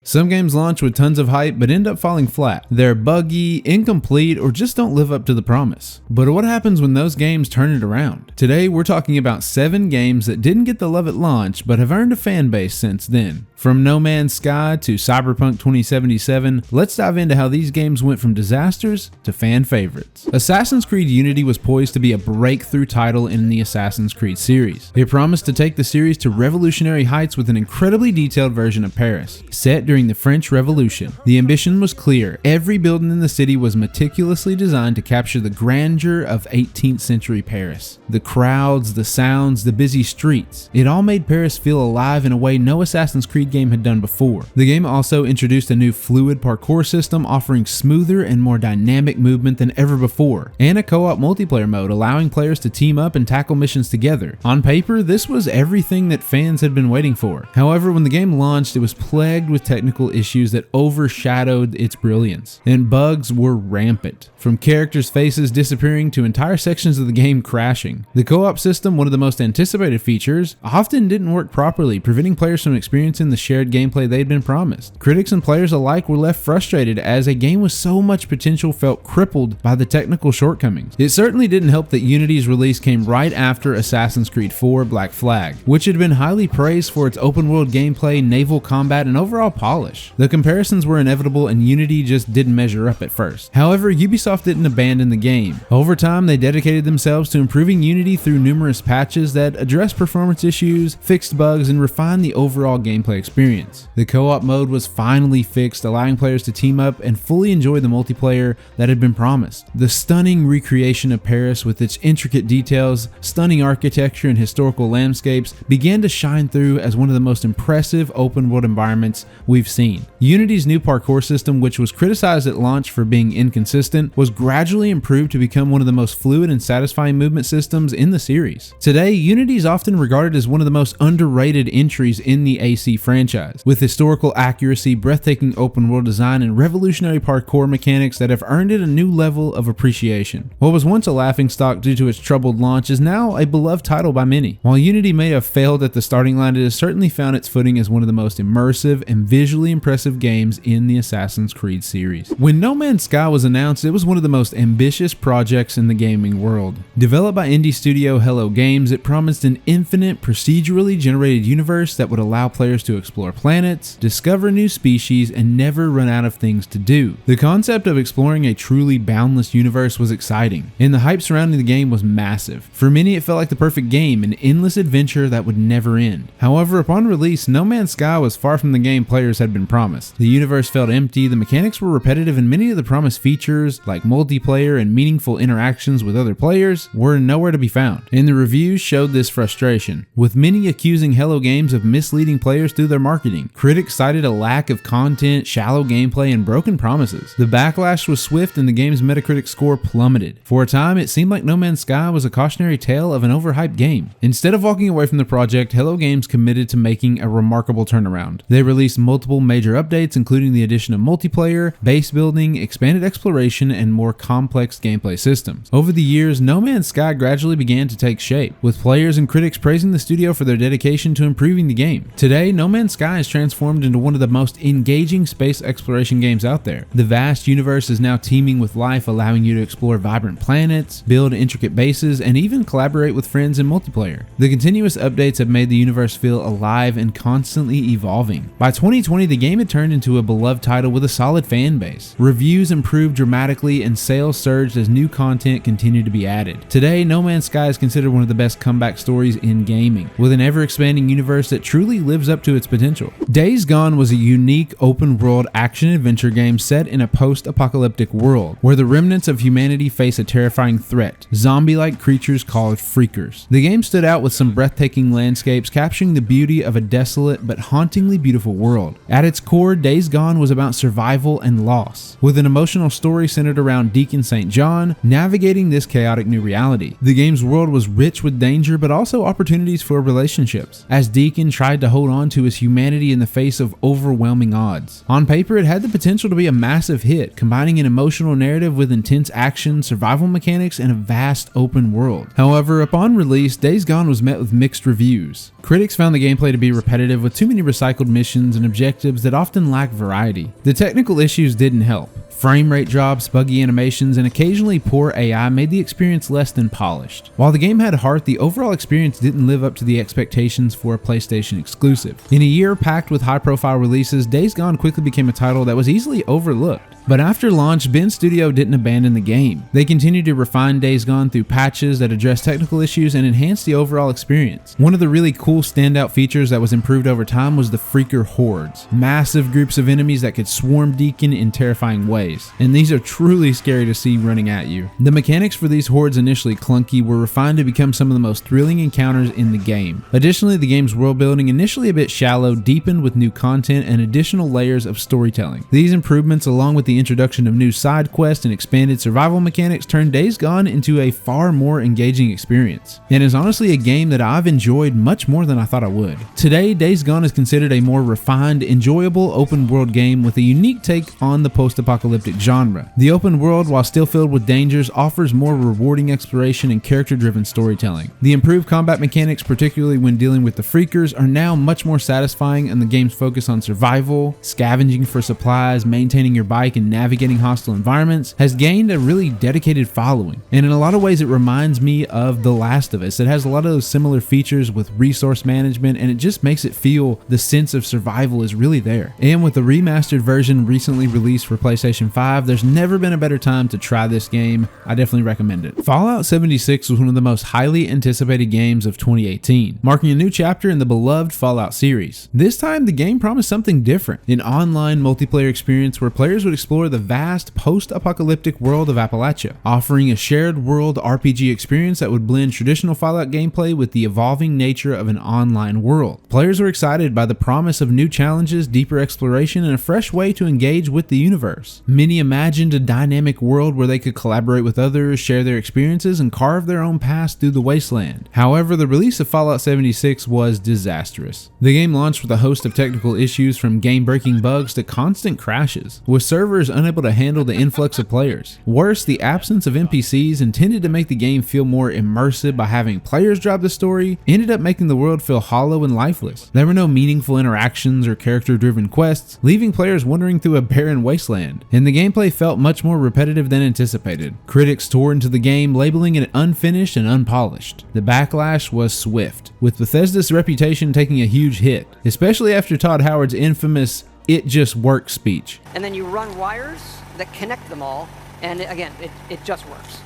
Some games launch with tons of hype but end up falling flat. They're buggy, incomplete, or just don't live up to the promise. But what happens when those games turn it around? Today we're talking about 7 games that didn't get the love at launch but have earned a fan base since then. From No Man's Sky to Cyberpunk 2077, let's dive into how these games went from disasters to fan favorites. Assassin's Creed Unity was poised to be a breakthrough title in the Assassin's Creed series. It promised to take the series to revolutionary heights with an incredibly detailed version of Paris, set during the French Revolution. The ambition was clear. Every building in the city was meticulously designed to capture the grandeur of 18th century Paris. The crowds, the sounds, the busy streets. It all made Paris feel alive in a way no Assassin's Creed game had done before. The game also introduced a new fluid parkour system offering smoother and more dynamic movement than ever before, and a co-op multiplayer mode allowing players to team up and tackle missions together. On paper, this was everything that fans had been waiting for. However, when the game launched, it was plagued with technical issues that overshadowed its brilliance, and bugs were rampant, from characters' faces disappearing to entire sections of the game crashing. The co-op system, one of the most anticipated features, often didn't work properly, preventing players from experiencing the shared gameplay they'd been promised. Critics and players alike were left frustrated as a game with so much potential felt crippled by the technical shortcomings. It certainly didn't help that Unity's release came right after Assassin's Creed 4 Black Flag, which had been highly praised for its open world gameplay, naval combat, and overall polish. The comparisons were inevitable and Unity just didn't measure up at first. However, Ubisoft didn't abandon the game. Over time, they dedicated themselves to improving Unity through numerous patches that addressed performance issues, fixed bugs, and refined the overall gameplay experience. The co-op mode was finally fixed, allowing players to team up and fully enjoy the multiplayer that had been promised. The stunning recreation of Paris with its intricate details, stunning architecture, and historical landscapes began to shine through as one of the most impressive open world environments we've seen. Unity's new parkour system, which was criticized at launch for being inconsistent, was gradually improved to become one of the most fluid and satisfying movement systems in the series. Today, Unity is often regarded as one of the most underrated entries in the AC franchise, with historical accuracy, breathtaking open world design, and revolutionary parkour mechanics that have earned it a new level of appreciation. What was once a laughingstock due to its troubled launch is now a beloved title by many. While Unity may have failed at the starting line, it has certainly found its footing as one of the most immersive and visually impressive games in the Assassin's Creed series. When No Man's Sky was announced, it was one of the most ambitious projects in the gaming world. Developed by indie studio Hello Games, it promised an infinite, procedurally generated universe that would allow players to explore planets, discover new species, and never run out of things to do. The concept of exploring a truly boundless universe was exciting, and the hype surrounding the game was massive. For many, it felt like the perfect game, an endless adventure that would never end. However, upon release, No Man's Sky was far from the game players had been promised. The universe felt empty, the mechanics were repetitive, and many of the promised features, like multiplayer and meaningful interactions with other players, were nowhere to be found. And the reviews showed this frustration, with many accusing Hello Games of misleading players through their marketing. Critics cited a lack of content, shallow gameplay, and broken promises. The backlash was swift and the game's Metacritic score plummeted. For a time, it seemed like No Man's Sky was a cautionary tale of an overhyped game. Instead of walking away from the project, Hello Games committed to making a remarkable turnaround. They released multiple major updates, including the addition of multiplayer, base building, expanded exploration, and more complex gameplay systems. Over the years, No Man's Sky gradually began to take shape, with players and critics praising the studio for their dedication to improving the game. Today, No Man's Sky has transformed into one of the most engaging space exploration games out there. The vast universe is now teeming with life, allowing you to explore vibrant planets, build intricate bases, and even collaborate with friends in multiplayer. The continuous updates have made the universe feel alive and constantly evolving. By 2020, the game had turned into a beloved title with a solid fan base. Reviews improved dramatically and sales surged as new content continued to be added. Today, No Man's Sky is considered one of the best comeback stories in gaming, with an ever-expanding universe that truly lives up to its potential. Days Gone was a unique open-world action-adventure game set in a post-apocalyptic world, where the remnants of humanity face a terrifying threat, zombie-like creatures called Freakers. The game stood out with some breathtaking landscapes, capturing the beauty of a desolate but hauntingly beautiful world. At its core, Days Gone was about survival and loss, with an emotional story centered around Deacon St. John navigating this chaotic new reality. The game's world was rich with danger, but also opportunities for relationships, as Deacon tried to hold on to his humanity in the face of overwhelming odds. On paper, it had the potential to be a massive hit, combining an emotional narrative with intense action, survival mechanics, and a vast open world. However, upon release, Days Gone was met with mixed reviews. Critics found the gameplay to be repetitive, with too many recycled missions and objected objectives that often lack variety. The technical issues didn't help. Frame rate drops, buggy animations, and occasionally poor AI made the experience less than polished. While the game had heart, the overall experience didn't live up to the expectations for a PlayStation exclusive. In a year packed with high-profile releases, Days Gone quickly became a title that was easily overlooked. But after launch, Ben's studio didn't abandon the game. They continued to refine Days Gone through patches that addressed technical issues and enhanced the overall experience. One of the really cool standout features that was improved over time was the Freaker Hordes, massive groups of enemies that could swarm Deacon in terrifying ways. And these are truly scary to see running at you. The mechanics for these hordes, initially clunky, were refined to become some of the most thrilling encounters in the game. Additionally, the game's world building, initially a bit shallow, deepened with new content and additional layers of storytelling. These improvements, along with the introduction of new side quests and expanded survival mechanics, turned Days Gone into a far more engaging experience, and is honestly a game that I've enjoyed much more than I thought I would. Today, Days Gone is considered a more refined, enjoyable open world game with a unique take on the post-apocalyptic genre. The open world, while still filled with dangers, offers more rewarding exploration and character-driven storytelling. The improved combat mechanics, particularly when dealing with the Freakers, are now much more satisfying, and the game's focus on survival, scavenging for supplies, maintaining your bike, and navigating hostile environments has gained a really dedicated following. And in a lot of ways, it reminds me of The Last of Us. It has a lot of those similar features with resource management, and it just makes it feel the sense of survival is really there. And with the remastered version recently released for PlayStation 5, there's never been a better time to try this game. I definitely recommend it. Fallout 76 was one of the most highly anticipated games of 2018, marking a new chapter in the beloved Fallout series. This time, the game promised something different, an online multiplayer experience where players would explore the vast post-apocalyptic world of Appalachia, offering a shared world RPG experience that would blend traditional Fallout gameplay with the evolving nature of an online world. Players were excited by the promise of new challenges, deeper exploration, and a fresh way to engage with the universe. Many imagined a dynamic world where they could collaborate with others, share their experiences, and carve their own path through the wasteland. However, the release of Fallout 76 was disastrous. The game launched with a host of technical issues, from game-breaking bugs to constant crashes, with servers unable to handle the influx of players. Worse, the absence of NPCs, intended to make the game feel more immersive by having players drive the story, ended up making the world feel hollow and lifeless. There were no meaningful interactions or character-driven quests, leaving players wandering through a barren wasteland, and the gameplay felt much more repetitive than anticipated. Critics tore into the game, labeling it unfinished and unpolished. The backlash was swift, with Bethesda's reputation taking a huge hit, especially after Todd Howard's infamous "it just works" speech. And then you run wires that connect them all, and again, it just works.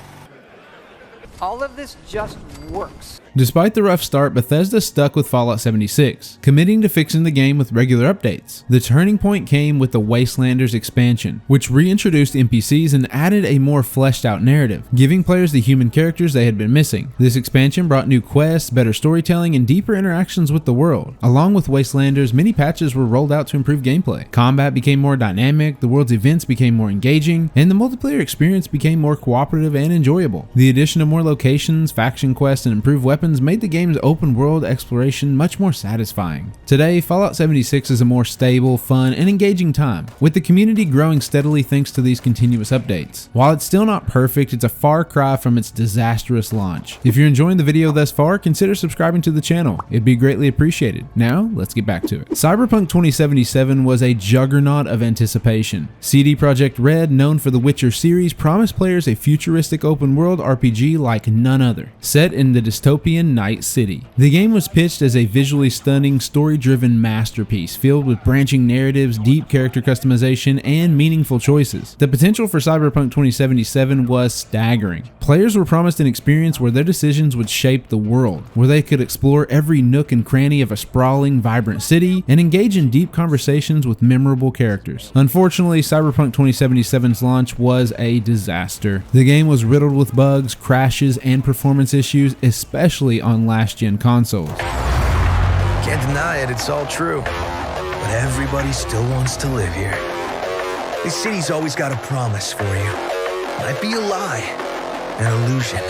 All of this just works. Despite the rough start, Bethesda stuck with Fallout 76, committing to fixing the game with regular updates. The turning point came with the Wastelanders expansion, which reintroduced NPCs and added a more fleshed out narrative, giving players the human characters they had been missing. This expansion brought new quests, better storytelling, and deeper interactions with the world. Along with Wastelanders, many patches were rolled out to improve gameplay. Combat became more dynamic, the world's events became more engaging, and the multiplayer experience became more cooperative and enjoyable. The addition of more locations, faction quests, and improved weapons made the game's open world exploration much more satisfying. Today, Fallout 76 is a more stable, fun, and engaging time, with the community growing steadily thanks to these continuous updates. While it's still not perfect, it's a far cry from its disastrous launch. If you're enjoying the video thus far, consider subscribing to the channel. It'd be greatly appreciated. Now, let's get back to it. Cyberpunk 2077 was a juggernaut of anticipation. CD Projekt Red, known for the Witcher series, promised players a futuristic open world RPG like none other, set in the dystopian Night City. The game was pitched as a visually stunning, story-driven masterpiece filled with branching narratives, deep character customization, and meaningful choices. The potential for Cyberpunk 2077 was staggering. Players were promised an experience where their decisions would shape the world, where they could explore every nook and cranny of a sprawling, vibrant city, and engage in deep conversations with memorable characters. Unfortunately, Cyberpunk 2077's launch was a disaster. The game was riddled with bugs, crashes, and performance issues, especially on last-gen consoles. Can't deny it, it's all true. But everybody still wants to live here. This city's always got a promise for you. Might be a lie, an illusion.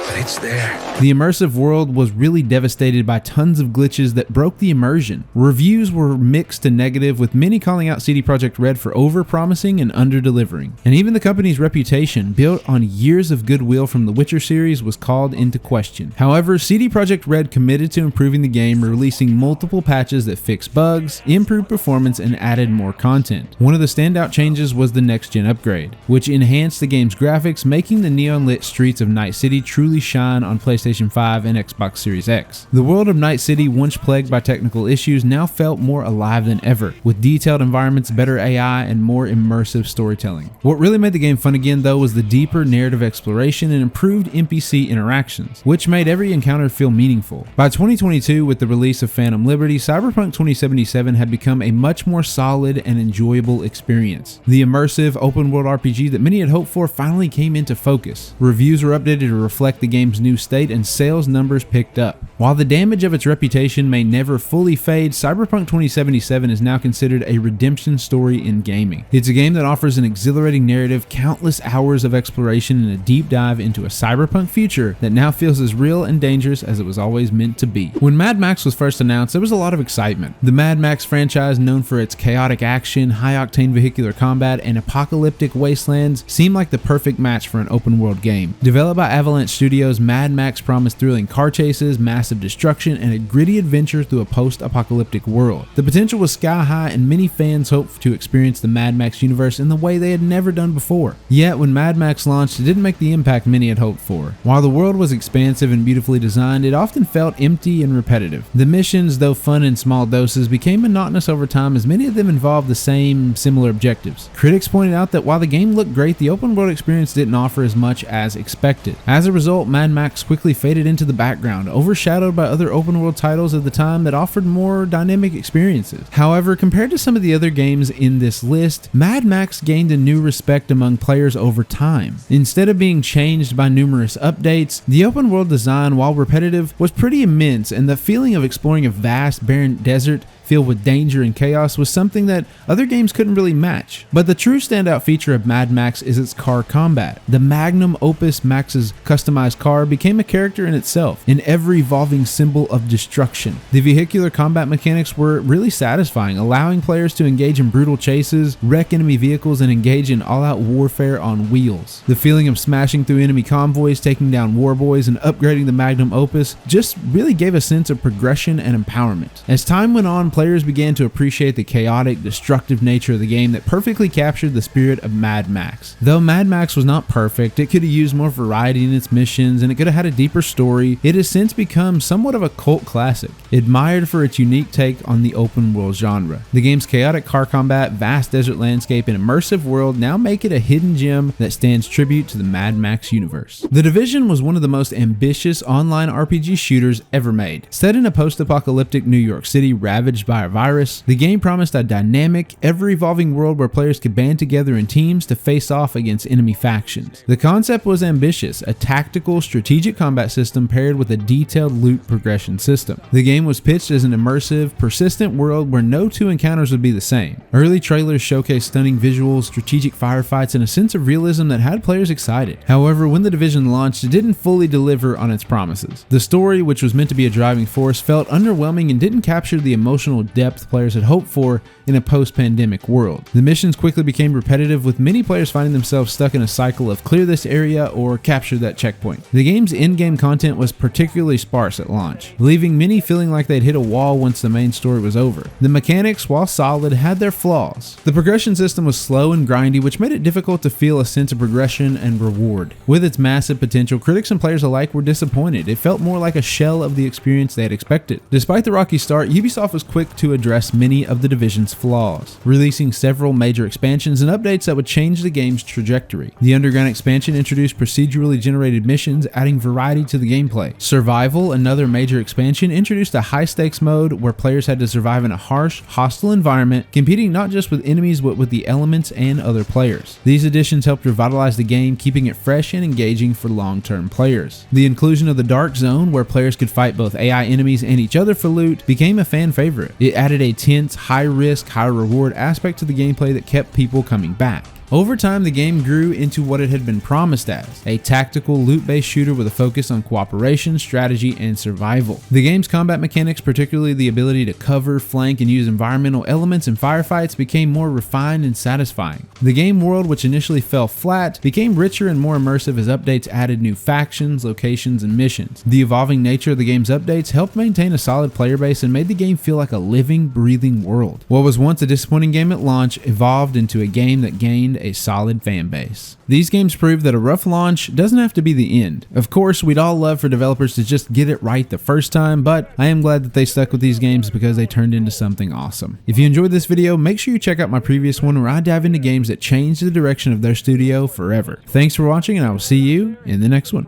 but it's there. The immersive world was really devastated by tons of glitches that broke the immersion. Reviews were mixed to negative, with many calling out CD Projekt Red for over-promising and under-delivering. And even the company's reputation, built on years of goodwill from the Witcher series, was called into question. However, CD Projekt Red committed to improving the game, releasing multiple patches that fixed bugs, improved performance, and added more content. One of the standout changes was the next-gen upgrade, which enhanced the game's graphics, making the neon-lit streets of Night City truly shine on PlayStation 5 and Xbox Series X. The world of Night City, once plagued by technical issues, now felt more alive than ever, with detailed environments, better AI, and more immersive storytelling. What really made the game fun again, though, was the deeper narrative exploration and improved NPC interactions, which made every encounter feel meaningful. By 2022, with the release of Phantom Liberty, Cyberpunk 2077 had become a much more solid and enjoyable experience. The immersive, open-world RPG that many had hoped for finally came into focus. Reviews were updated to reflect the game's new state, and sales numbers picked up. While the damage of its reputation may never fully fade, Cyberpunk 2077 is now considered a redemption story in gaming. It's a game that offers an exhilarating narrative, countless hours of exploration, and a deep dive into a cyberpunk future that now feels as real and dangerous as it was always meant to be. When Mad Max was first announced, there was a lot of excitement. The Mad Max franchise, known for its chaotic action, high-octane vehicular combat, and apocalyptic wastelands, seemed like the perfect match for an open-world game. Developed by Avalanche Studios, Mad Max promised thrilling car chases, massive destruction, and a gritty adventure through a post-apocalyptic world. The potential was sky high, and many fans hoped to experience the Mad Max universe in the way they had never done before. Yet, when Mad Max launched, it didn't make the impact many had hoped for. While the world was expansive and beautifully designed, it often felt empty and repetitive. The missions, though fun in small doses, became monotonous over time, as many of them involved the same similar objectives. Critics pointed out that while the game looked great, the open world experience didn't offer as much as expected. As a result, Mad Max quickly faded into the background, overshadowed by other open world titles of the time that offered more dynamic experiences. However, compared to some of the other games in this list, Mad Max gained a new respect among players over time. Instead of being changed by numerous updates, the open world design, while repetitive, was pretty immense, and the feeling of exploring a vast, barren desert filled with danger and chaos was something that other games couldn't really match. But the true standout feature of Mad Max is its car combat. The magnum opus Max's customized car became a character in itself, an ever-evolving symbol of destruction. The vehicular combat mechanics were really satisfying, allowing players to engage in brutal chases, wreck enemy vehicles, and engage in all-out warfare on wheels. The feeling of smashing through enemy convoys, taking down warboys, and upgrading the magnum opus just really gave a sense of progression and empowerment. As time went on, players began to appreciate the chaotic, destructive nature of the game that perfectly captured the spirit of Mad Max. Though Mad Max was not perfect, it could have used more variety in its missions, and it could have had a deeper story. It has since become somewhat of a cult classic, admired for its unique take on the open world genre. The game's chaotic car combat, vast desert landscape, and immersive world now make it a hidden gem that stands tribute to the Mad Max universe. The Division was one of the most ambitious online RPG shooters ever made. Set in a post-apocalyptic New York City ravaged by a virus, the game promised a dynamic, ever-evolving world where players could band together in teams to face off against enemy factions. The concept was ambitious, a tactical, strategic combat system paired with a detailed loot progression system. The game was pitched as an immersive, persistent world where no two encounters would be the same. Early trailers showcased stunning visuals, strategic firefights, and a sense of realism that had players excited. However, when the Division launched, it didn't fully deliver on its promises. The story, which was meant to be a driving force, felt underwhelming and didn't capture the emotional depth players had hoped for in a post-pandemic world. The missions quickly became repetitive, with many players finding themselves stuck in a cycle of clear this area or capture that checkpoint. The game's in-game content was particularly sparse at launch, leaving many feeling like they'd hit a wall once the main story was over. The mechanics, while solid, had their flaws. The progression system was slow and grindy, which made it difficult to feel a sense of progression and reward. With its massive potential, critics and players alike were disappointed. It felt more like a shell of the experience they had expected. Despite the rocky start, Ubisoft was quick to address many of the Division's flaws, releasing several major expansions and updates that would change the game's trajectory. The Underground expansion introduced procedurally generated missions, adding variety to the gameplay. Survival, another major expansion, introduced a high-stakes mode where players had to survive in a harsh, hostile environment, competing not just with enemies but with the elements and other players. These additions helped revitalize the game, keeping it fresh and engaging for long-term players. The inclusion of the Dark Zone, where players could fight both AI enemies and each other for loot, became a fan favorite. It added a tense, high-risk, high-reward aspect to the gameplay that kept people coming back. Over time, the game grew into what it had been promised as, a tactical loot-based shooter with a focus on cooperation, strategy, and survival. The game's combat mechanics, particularly the ability to cover, flank, and use environmental elements in firefights, became more refined and satisfying. The game world, which initially fell flat, became richer and more immersive as updates added new factions, locations, and missions. The evolving nature of the game's updates helped maintain a solid player base and made the game feel like a living, breathing world. What was once a disappointing game at launch evolved into a game that gained a solid fan base. These games prove that a rough launch doesn't have to be the end. Of course, we'd all love for developers to just get it right the first time, but I am glad that they stuck with these games because they turned into something awesome. If you enjoyed this video, make sure you check out my previous one where I dive into games that changed the direction of their studio forever. Thanks for watching, and I will see you in the next one.